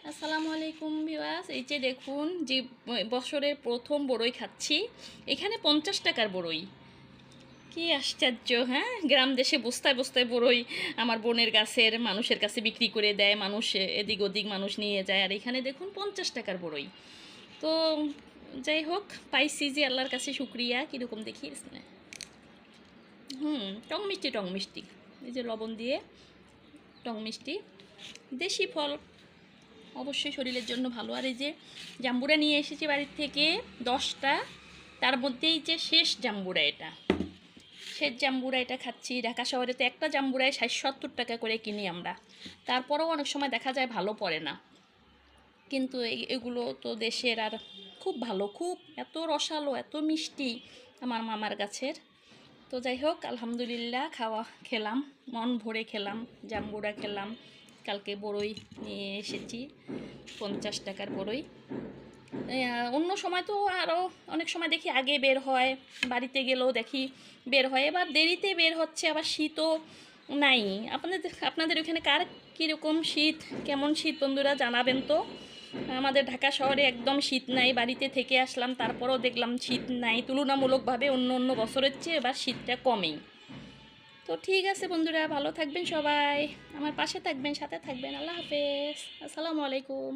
আসসালামু আলাইকুম ভিউয়ার্স, এই যে দেখুন যে বছরের প্রথম বড়ই খাচ্ছি। এখানে 50 টাকার বড়ই, কি আশ্চর্য! হ্যাঁ, গ্রাম দেশে বস্তায় বস্তায় বড়ই আমার বোনের গাছের মানুষের কাছে বিক্রি করে দেয়, মানুষ এদিক ওদিক মানুষ নিয়ে যায়, আর এখানে দেখুন 50 টাকার বড়ই। তো যাই হোক, পাইছি যে আল্লাহর কাছে শুক্রিয়া। কীরকম দেখি টং মিষ্টি টং মিষ্টি, এই যে লবণ দিয়ে টং মিষ্টি, দেশি ফল, অবশ্যই শরীরের জন্য ভালো। আর এই যে জাম্বুরা নিয়ে এসেছি বাড়ির থেকে 10টা, তার মধ্যেই যে শেষ জাম্বুরা, এটা শেষ জাম্বুরা, এটা খাচ্ছি। ঢাকা শহরে তো একটা জাম্বুরায় 60-70 টাকা করে কিনি আমরা, তারপরেও অনেক সময় দেখা যায় ভালো পড়ে না, কিন্তু এগুলো তো দেশের, আর খুব ভালো, খুব এত রসালো, এত মিষ্টি আমার মামার গাছের। তো যাই হোক, আলহামদুলিল্লাহ খেলাম, মন ভরে খেলাম, জাম্বুরা খেলাম। কালকে বড়ই নিয়ে এসেছি, 50 টাকার বড়ই। অন্য সময় তো আরও অনেক সময় দেখি আগে বের হয়, বাড়িতে গেলেও দেখি বের হয়, এবার দেরিতে বের হচ্ছে, আবার শীতও নাই। আপনাদের ওখানে কার কীরকম শীত, কেমন শীত বন্ধুরা জানাবেন তো। আমাদের ঢাকা শহরে একদম শীত নাই, বাড়িতে থেকে আসলাম তারপরেও দেখলাম শীত নাই, তুলনামূলকভাবে অন্য অন্য বছরের চেয়ে এবার শীতটা কমেই। তো ঠিক আছে বন্ধুরা, ভালো থাকবেন সবাই, আমার পাশে থাকবেন, সাথে থাকবেন। আল্লাহ হাফেজ, আসসালামু আলাইকুম।